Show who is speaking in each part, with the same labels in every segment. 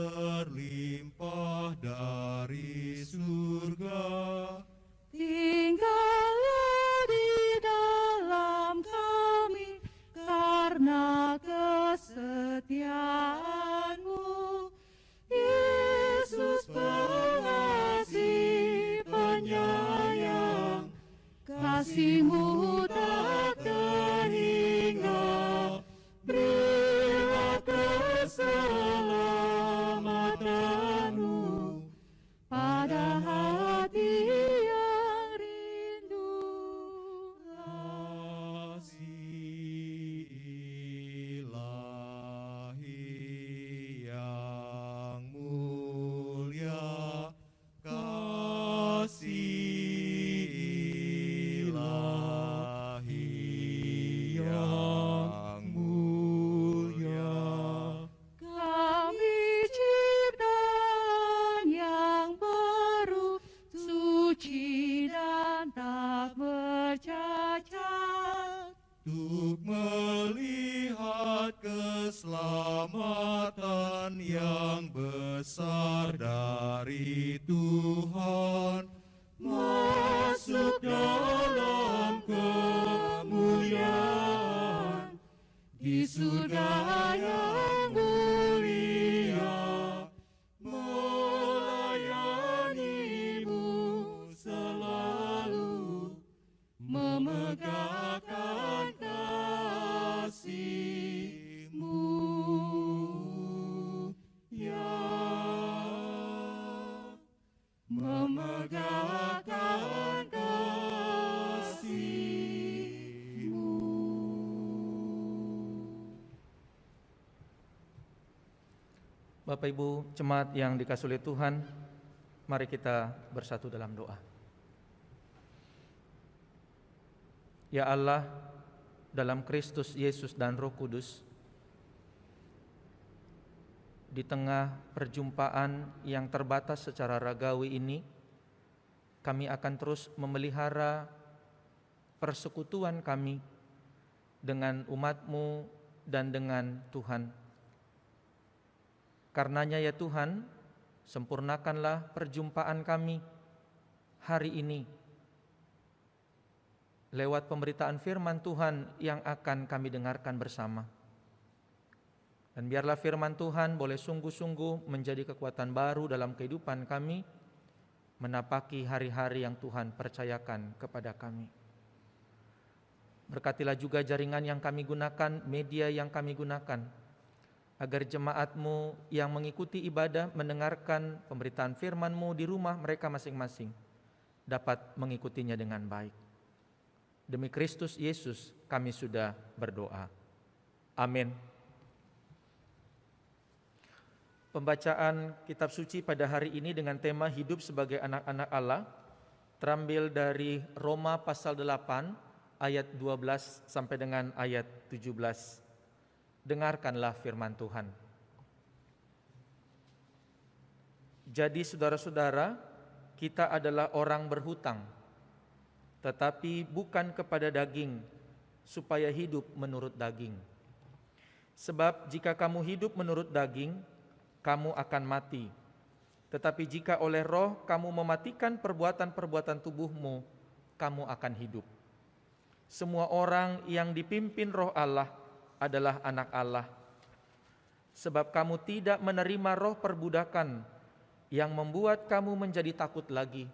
Speaker 1: berlimpah dari surga.
Speaker 2: Tinggallah di dalam kami karena kesetiaan-Mu, Yesus pengasih penyayang. Kasih-Mu tak terhingga, berilah keselamatan-Mu pada hati yang rindu.
Speaker 1: Kasih ilahi yang mulia, kasih ilahi yang mulia.
Speaker 2: Kami ciptaan yang baru, suci dan tak bercacat.
Speaker 1: Untuk melihat keselamatan yang besar dari Tuhan, masuk dalam kemuliaan di surga yang mulia, melayani-Mu selalu, memegahkan kasih-Mu, ya, memegahkan kasih-Mu.
Speaker 3: Bapak Ibu jemaat yang dikasihi oleh Tuhan, mari kita bersatu dalam doa. Ya Allah, dalam Kristus Yesus dan Roh Kudus, di tengah perjumpaan yang terbatas secara ragawi ini, kami akan terus memelihara persekutuan kami dengan umat-Mu dan dengan Tuhan. Karenanya ya Tuhan, sempurnakanlah perjumpaan kami hari ini lewat pemberitaan firman Tuhan yang akan kami dengarkan bersama. Dan biarlah firman Tuhan boleh sungguh-sungguh menjadi kekuatan baru dalam kehidupan kami, menapaki hari-hari yang Tuhan percayakan kepada kami. Berkatilah juga jaringan yang kami gunakan, media yang kami gunakan, agar jemaat-Mu yang mengikuti ibadah, mendengarkan pemberitaan firman-Mu di rumah mereka masing-masing, dapat mengikutinya dengan baik. Demi Kristus Yesus kami sudah berdoa. Amin. Pembacaan kitab suci pada hari ini dengan tema hidup sebagai anak-anak Allah terambil dari Roma pasal 8 ayat 12 sampai dengan ayat 17. Dengarkanlah firman Tuhan. Jadi saudara-saudara, kita adalah orang berhutang, tetapi bukan kepada daging, supaya hidup menurut daging. Sebab jika kamu hidup menurut daging, kamu akan mati. Tetapi jika oleh Roh kamu mematikan perbuatan-perbuatan tubuhmu, kamu akan hidup. Semua orang yang dipimpin Roh Allah adalah anak Allah. Sebab kamu tidak menerima roh perbudakan yang membuat kamu menjadi takut lagi,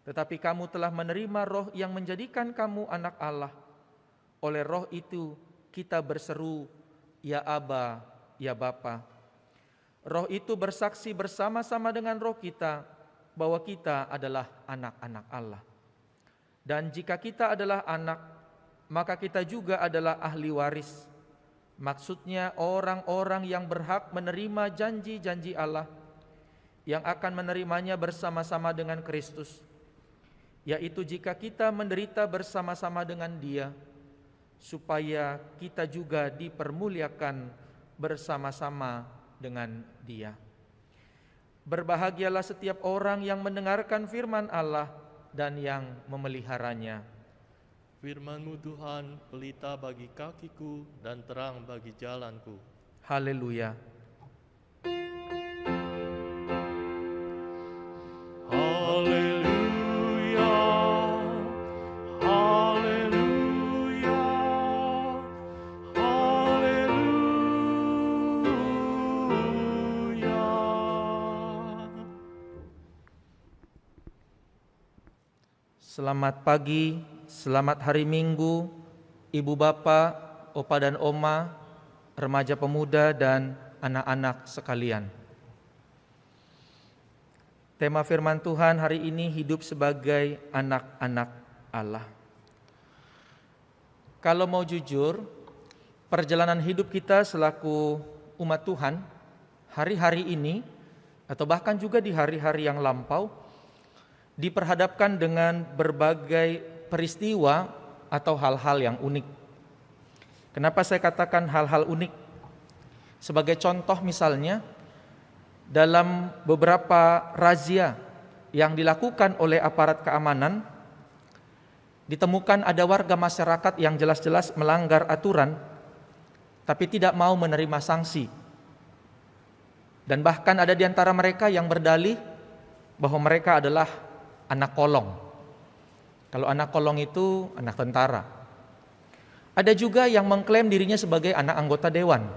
Speaker 3: tetapi kamu telah menerima roh yang menjadikan kamu anak Allah. Oleh roh itu kita berseru, ya Aba, ya Bapa. Roh itu bersaksi bersama-sama dengan roh kita bahwa kita adalah anak-anak Allah. Dan jika kita adalah anak, maka kita juga adalah ahli waris. Maksudnya orang-orang yang berhak menerima janji-janji Allah, yang akan menerimanya bersama-sama dengan Kristus, yaitu jika kita menderita bersama-sama dengan Dia, supaya kita juga dipermuliakan bersama-sama dengan Dia. Berbahagialah setiap orang yang mendengarkan firman Allah dan yang memeliharanya.
Speaker 4: Firman-Mu Tuhan, pelita bagi kakiku dan terang bagi jalanku.
Speaker 3: Haleluya. Selamat pagi, selamat hari Minggu, Ibu Bapak, Opa dan Oma, remaja pemuda dan anak-anak sekalian. Tema firman Tuhan hari ini hidup sebagai anak-anak Allah. Kalau mau jujur, perjalanan hidup kita selaku umat Tuhan, hari-hari ini atau bahkan juga di hari-hari yang lampau, diperhadapkan dengan berbagai peristiwa atau hal-hal yang unik. Kenapa saya katakan hal-hal unik? Sebagai contoh misalnya, dalam beberapa razia yang dilakukan oleh aparat keamanan, ditemukan ada warga masyarakat yang jelas-jelas melanggar aturan, tapi tidak mau menerima sanksi. Dan bahkan ada di antara mereka yang berdalih bahwa mereka adalah anak kolong. Kalau anak kolong itu anak tentara. Ada juga yang mengklaim dirinya sebagai anak anggota dewan.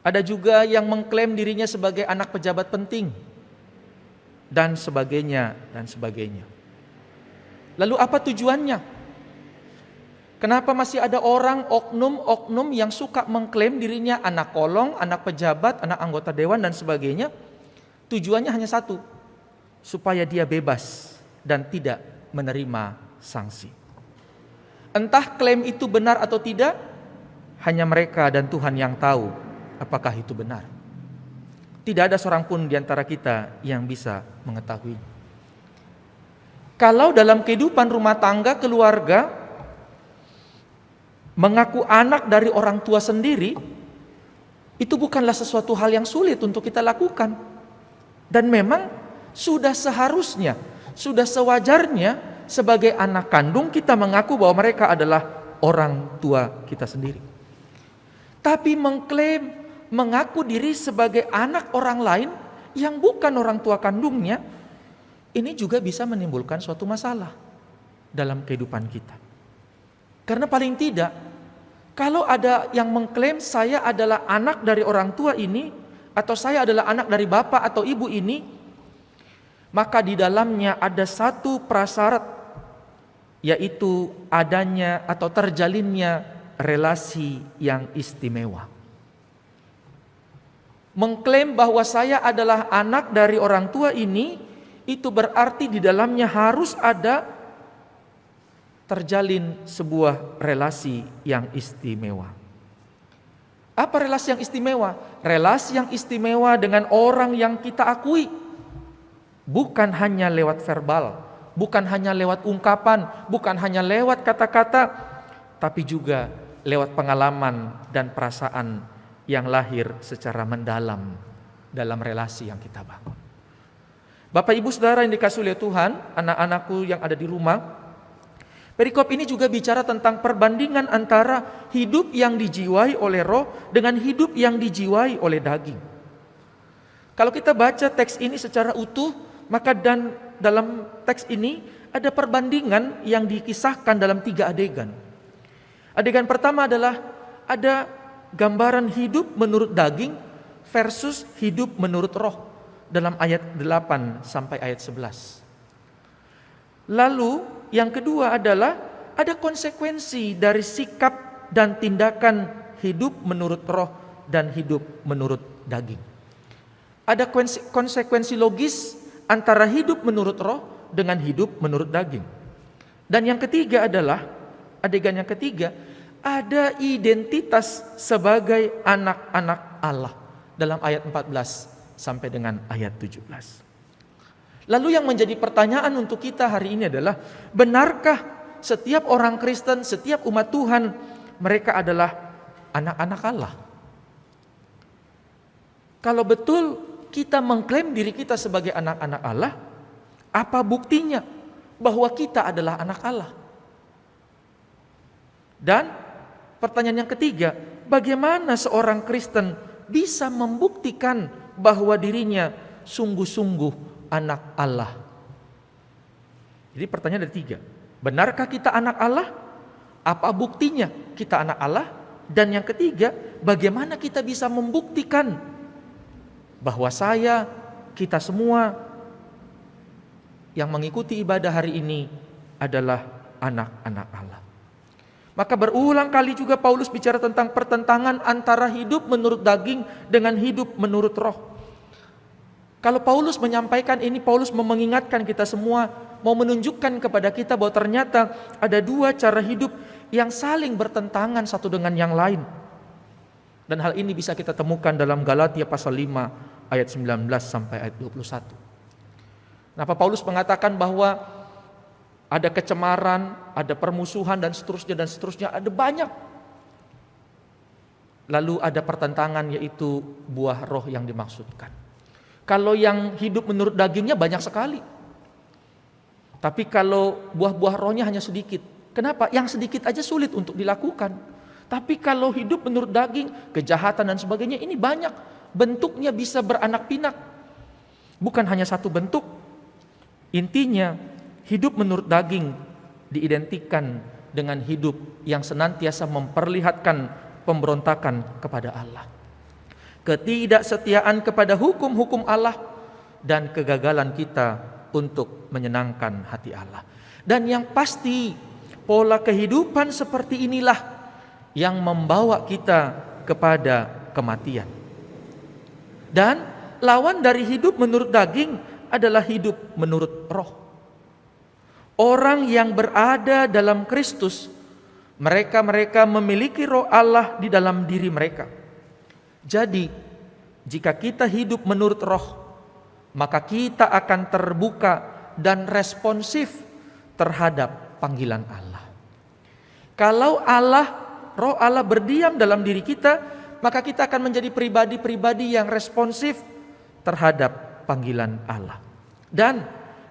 Speaker 3: Ada juga yang mengklaim dirinya sebagai anak pejabat penting. Dan sebagainya, dan sebagainya. Lalu apa tujuannya? Kenapa masih ada orang oknum-oknum yang suka mengklaim dirinya anak kolong, anak pejabat, anak anggota dewan dan sebagainya? Tujuannya hanya satu, supaya dia bebas dan tidak menerima sanksi. Entah klaim itu benar atau tidak, hanya mereka dan Tuhan yang tahu apakah itu benar. Tidak ada seorang pun di antara kita yang bisa mengetahui. Kalau dalam kehidupan rumah tangga, keluarga, mengaku anak dari orang tua sendiri, itu bukanlah sesuatu hal yang sulit untuk kita lakukan. Dan memang sudah seharusnya, sudah sewajarnya sebagai anak kandung kita mengaku bahwa mereka adalah orang tua kita sendiri. Tapi mengklaim, mengaku diri sebagai anak orang lain yang bukan orang tua kandungnya, ini juga bisa menimbulkan suatu masalah dalam kehidupan kita. Karena paling tidak, kalau ada yang mengklaim saya adalah anak dari orang tua ini, atau saya adalah anak dari bapak atau ibu ini, maka di dalamnya ada satu prasyarat, yaitu adanya atau terjalinnya relasi yang istimewa. Mengklaim bahwa saya adalah anak dari orang tua ini, itu berarti di dalamnya harus ada terjalin sebuah relasi yang istimewa. Apa relasi yang istimewa? Relasi yang istimewa dengan orang yang kita akui. Bukan hanya lewat verbal, bukan hanya lewat ungkapan, bukan hanya lewat kata-kata, tapi juga lewat pengalaman dan perasaan yang lahir secara mendalam dalam relasi yang kita bangun. Bapak Ibu Saudara yang dikasihi oleh Tuhan, anak-anakku yang ada di rumah, perikop ini juga bicara tentang perbandingan antara hidup yang dijiwai oleh roh dengan hidup yang dijiwai oleh daging. Kalau kita baca teks ini secara utuh, maka dalam teks ini ada perbandingan yang dikisahkan dalam 3 adegan. Adegan pertama adalah ada gambaran hidup menurut daging versus hidup menurut roh dalam ayat 8 sampai ayat 11. Lalu yang kedua adalah ada konsekuensi dari sikap dan tindakan hidup menurut roh dan hidup menurut daging. Ada konsekuensi logis antara hidup menurut roh dengan hidup menurut daging. Dan yang ketiga adalah, adegan yang ketiga, ada identitas sebagai anak-anak Allah dalam ayat 14 sampai dengan ayat 17. Lalu yang menjadi pertanyaan untuk kita hari ini adalah, benarkah setiap orang Kristen, setiap umat Tuhan, mereka adalah anak-anak Allah? Kalau betul kita mengklaim diri kita sebagai anak-anak Allah, apa buktinya bahwa kita adalah anak Allah? Dan pertanyaan yang ketiga, bagaimana seorang Kristen bisa membuktikan bahwa dirinya sungguh-sungguh anak Allah? Jadi pertanyaan ada 3. Benarkah kita anak Allah? Apa buktinya kita anak Allah? Dan yang ketiga, bagaimana kita bisa membuktikan bahwa kita semua yang mengikuti ibadah hari ini adalah anak-anak Allah. Maka berulang kali juga Paulus bicara tentang pertentangan antara hidup menurut daging dengan hidup menurut roh. Kalau Paulus menyampaikan ini, Paulus mengingatkan kita semua, mau menunjukkan kepada kita bahwa ternyata ada dua cara hidup yang saling bertentangan satu dengan yang lain. Dan hal ini bisa kita temukan dalam Galatia pasal 5 ayat 19 sampai ayat 21. Kenapa Paulus mengatakan bahwa ada kecemaran, ada permusuhan dan seterusnya, ada banyak. Lalu ada pertentangan, yaitu buah roh yang dimaksudkan. Kalau yang hidup menurut dagingnya banyak sekali. Tapi kalau buah-buah rohnya hanya sedikit. Kenapa? Yang sedikit aja sulit untuk dilakukan. Tapi kalau hidup menurut daging, kejahatan dan sebagainya, ini banyak. Bentuknya bisa beranak pinak. Bukan hanya satu bentuk. Intinya, hidup menurut daging diidentikan dengan hidup yang senantiasa memperlihatkan pemberontakan kepada Allah, ketidaksetiaan kepada hukum-hukum Allah, dan kegagalan kita untuk menyenangkan hati Allah. Dan yang pasti, pola kehidupan seperti inilah yang membawa kita kepada kematian. Dan lawan dari hidup menurut daging adalah hidup menurut roh. Orang yang berada dalam Kristus, mereka memiliki roh Allah di dalam diri mereka. Jadi, jika kita hidup menurut roh, maka kita akan terbuka dan responsif terhadap panggilan Allah. Kalau roh Allah berdiam dalam diri kita, maka kita akan menjadi pribadi-pribadi yang responsif terhadap panggilan Allah. Dan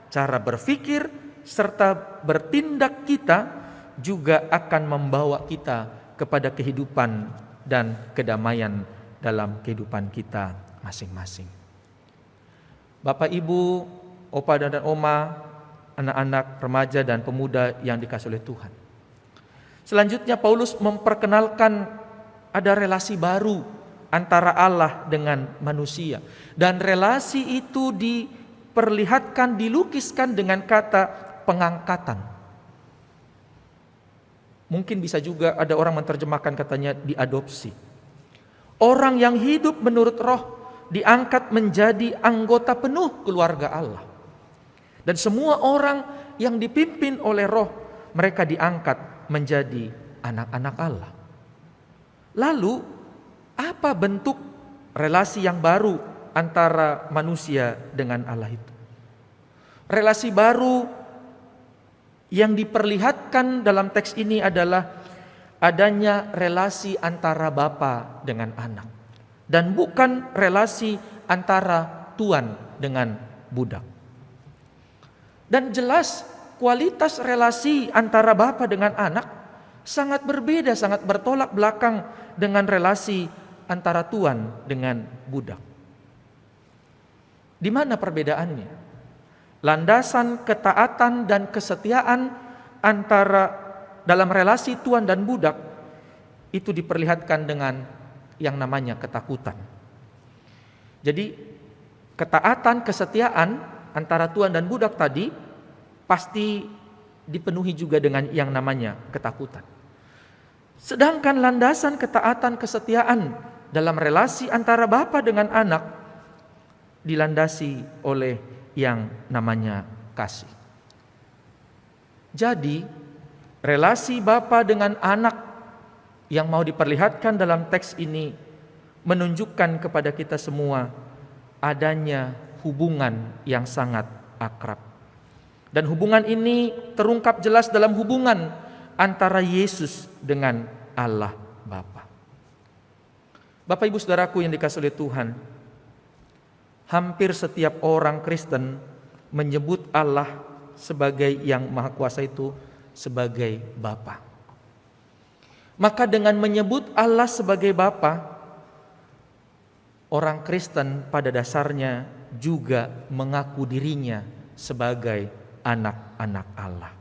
Speaker 3: cara berpikir serta bertindak kita juga akan membawa kita kepada kehidupan dan kedamaian dalam kehidupan kita masing-masing. Bapak, Ibu, Opa dan Oma, anak-anak, remaja dan pemuda yang dikasihi oleh Tuhan. Selanjutnya Paulus memperkenalkan ada relasi baru antara Allah dengan manusia. Dan relasi itu diperlihatkan, dilukiskan dengan kata pengangkatan. Mungkin bisa juga ada orang menerjemahkan katanya diadopsi. Orang yang hidup menurut roh diangkat menjadi anggota penuh keluarga Allah. Dan semua orang yang dipimpin oleh roh, mereka diangkat menjadi anak-anak Allah. Lalu, apa bentuk relasi yang baru antara manusia dengan Allah itu? Relasi baru yang diperlihatkan dalam teks ini adalah adanya relasi antara bapa dengan anak, dan bukan relasi antara tuan dengan budak. Dan jelas kualitas relasi antara bapa dengan anak sangat berbeda, sangat bertolak belakang dengan relasi antara tuan dengan budak. Di mana perbedaannya? Landasan ketaatan dan kesetiaan antara dalam relasi tuan dan budak itu diperlihatkan dengan yang namanya ketakutan. Jadi ketaatan, kesetiaan antara tuan dan budak tadi pasti dipenuhi juga dengan yang namanya ketakutan. Sedangkan landasan ketaatan, kesetiaan dalam relasi antara bapa dengan anak dilandasi oleh yang namanya kasih. Jadi, relasi bapa dengan anak yang mau diperlihatkan dalam teks ini menunjukkan kepada kita semua adanya hubungan yang sangat akrab. Dan hubungan ini terungkap jelas dalam hubungan antara Yesus dengan Allah Bapa. Bapak, Ibu, Saudaraku yang dikasihi oleh Tuhan, hampir setiap orang Kristen menyebut Allah sebagai yang Maha Kuasa itu sebagai Bapa. Maka dengan menyebut Allah sebagai Bapa, orang Kristen pada dasarnya juga mengaku dirinya sebagai anak-anak Allah.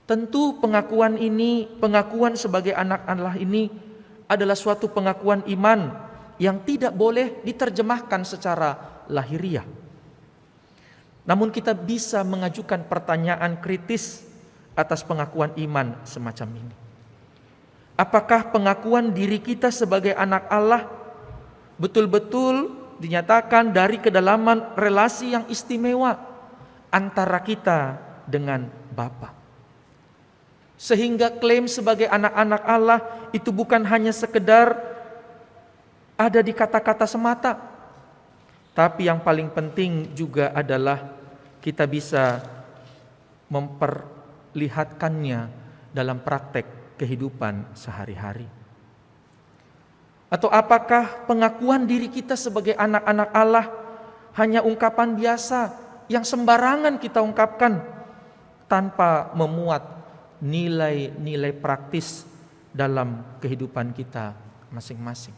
Speaker 3: Tentu pengakuan ini, pengakuan sebagai anak Allah ini adalah suatu pengakuan iman yang tidak boleh diterjemahkan secara lahiriah. Namun kita bisa mengajukan pertanyaan kritis atas pengakuan iman semacam ini. Apakah pengakuan diri kita sebagai anak Allah betul-betul dinyatakan dari kedalaman relasi yang istimewa antara kita dengan Bapa? Sehingga klaim sebagai anak-anak Allah itu bukan hanya sekedar ada di kata-kata semata, tapi yang paling penting juga adalah kita bisa memperlihatkannya dalam praktek kehidupan sehari-hari. Atau apakah pengakuan diri kita sebagai anak-anak Allah hanya ungkapan biasa yang sembarangan kita ungkapkan tanpa memuat nilai-nilai praktis dalam kehidupan kita masing-masing.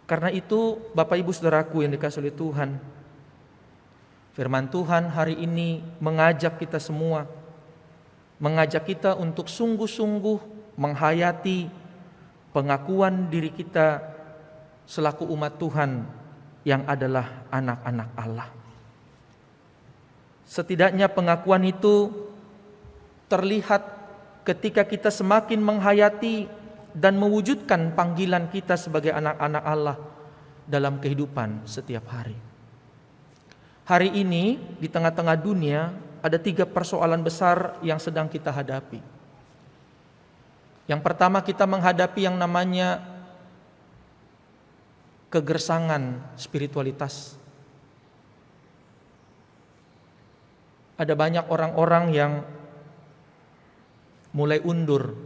Speaker 3: Karena itu Bapak Ibu Saudaraku yang dikasihi oleh Tuhan, firman Tuhan hari ini mengajak kita semua, mengajak kita untuk sungguh-sungguh menghayati pengakuan diri kita selaku umat Tuhan yang adalah anak-anak Allah. Setidaknya pengakuan itu terlihat ketika kita semakin menghayati dan mewujudkan panggilan kita sebagai anak-anak Allah dalam kehidupan setiap hari. Hari ini di tengah-tengah dunia ada 3 persoalan besar yang sedang kita hadapi. Yang pertama, kita menghadapi yang namanya kegersangan spiritualitas. Ada banyak orang-orang yang mulai undur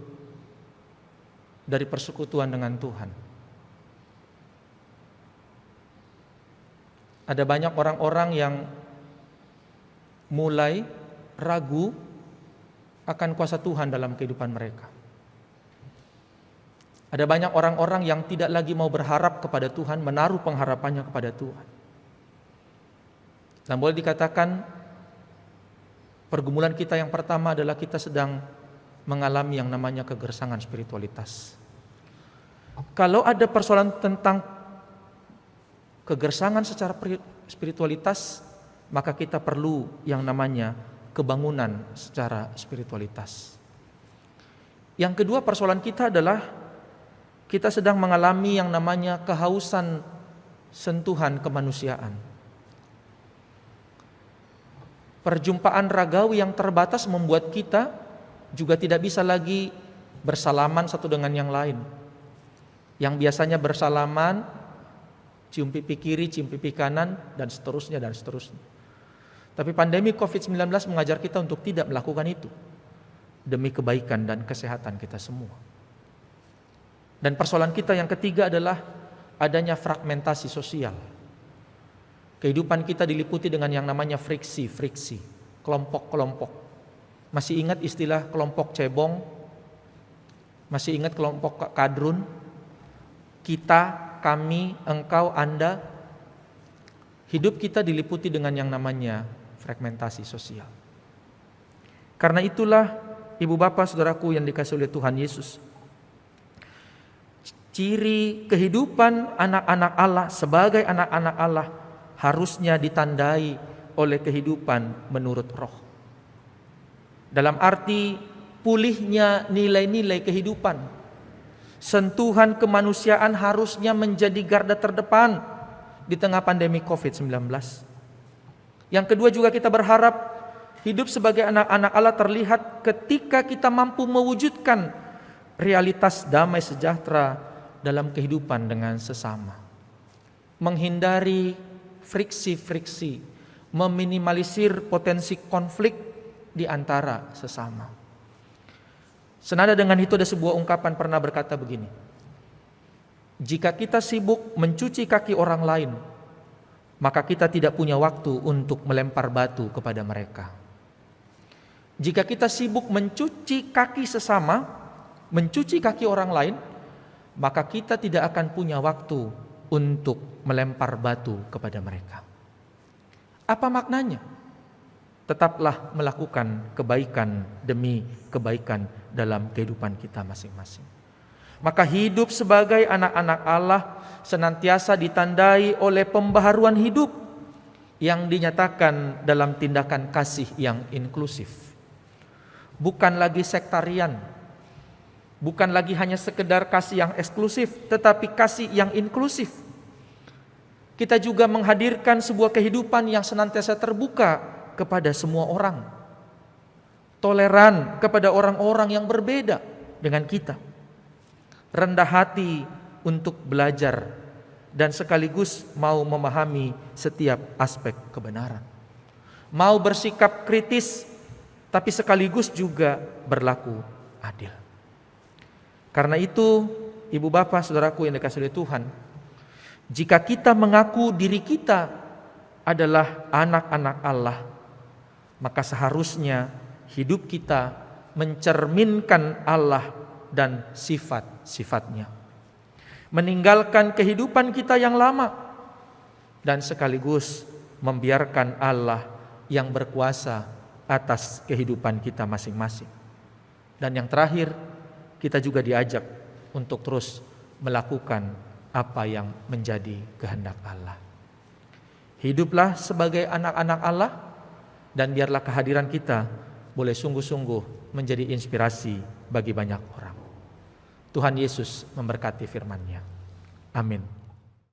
Speaker 3: dari persekutuan dengan Tuhan. Ada banyak orang-orang yang mulai ragu akan kuasa Tuhan dalam kehidupan mereka. Ada banyak orang-orang yang tidak lagi mau berharap kepada Tuhan, menaruh pengharapannya kepada Tuhan. Dan boleh dikatakan pergumulan kita yang pertama adalah kita sedang mengalami yang namanya kegersangan spiritualitas. Kalau ada persoalan tentang kegersangan secara spiritualitas, maka kita perlu yang namanya kebangunan secara spiritualitas. Yang kedua, persoalan kita adalah kita sedang mengalami yang namanya kehausan sentuhan kemanusiaan. Perjumpaan ragawi yang terbatas membuat kita juga tidak bisa lagi bersalaman satu dengan yang lain. Yang biasanya bersalaman, cium pipi kiri, cium pipi kanan, dan seterusnya dan seterusnya. Tapi pandemi COVID-19 mengajar kita untuk tidak melakukan itu demi kebaikan dan kesehatan kita semua. Dan persoalan kita yang ketiga adalah adanya fragmentasi sosial. Kehidupan kita diliputi dengan yang namanya friksi, kelompok-kelompok. Masih ingat istilah kelompok cebong? Masih ingat kelompok kadrun? Kita, kami, engkau, Anda. Hidup kita diliputi dengan yang namanya fragmentasi sosial. Karena itulah Ibu Bapak Saudaraku yang dikasihi oleh Tuhan Yesus, ciri kehidupan anak-anak Allah sebagai anak-anak Allah harusnya ditandai oleh kehidupan menurut roh. Dalam arti pulihnya nilai-nilai kehidupan. Sentuhan kemanusiaan harusnya menjadi garda terdepan di tengah pandemi COVID-19. Yang kedua juga kita berharap hidup sebagai anak-anak Allah terlihat ketika kita mampu mewujudkan realitas damai sejahtera dalam kehidupan dengan sesama. Menghindari friksi-friksi, meminimalisir potensi konflik di antara sesama. Senada dengan itu ada sebuah ungkapan pernah berkata begini: jika kita sibuk mencuci kaki orang lain, maka kita tidak punya waktu untuk melempar batu kepada mereka. Jika kita sibuk mencuci kaki sesama, mencuci kaki orang lain, maka kita tidak akan punya waktu untuk melempar batu kepada mereka. Apa maknanya? Tetaplah melakukan kebaikan demi kebaikan dalam kehidupan kita masing-masing. Maka hidup sebagai anak-anak Allah senantiasa ditandai oleh pembaharuan hidup yang dinyatakan dalam tindakan kasih yang inklusif. Bukan lagi sektarian, bukan lagi hanya sekedar kasih yang eksklusif, tetapi kasih yang inklusif. Kita juga menghadirkan sebuah kehidupan yang senantiasa terbuka kepada semua orang. Toleran kepada orang-orang yang berbeda dengan kita. Rendah hati untuk belajar dan sekaligus mau memahami setiap aspek kebenaran. Mau bersikap kritis tapi sekaligus juga berlaku adil. Karena itu, Ibu Bapak, Saudaraku yang dikasihi oleh Tuhan, jika kita mengaku diri kita adalah anak-anak Allah, maka seharusnya hidup kita mencerminkan Allah dan sifat-sifatnya. Meninggalkan kehidupan kita yang lama dan sekaligus membiarkan Allah yang berkuasa atas kehidupan kita masing-masing. Dan yang terakhir, kita juga diajak untuk terus melakukan apa yang menjadi kehendak Allah. Hiduplah sebagai anak-anak Allah dan biarlah kehadiran kita boleh sungguh-sungguh menjadi inspirasi bagi banyak orang. Tuhan Yesus memberkati firman-Nya. Amin.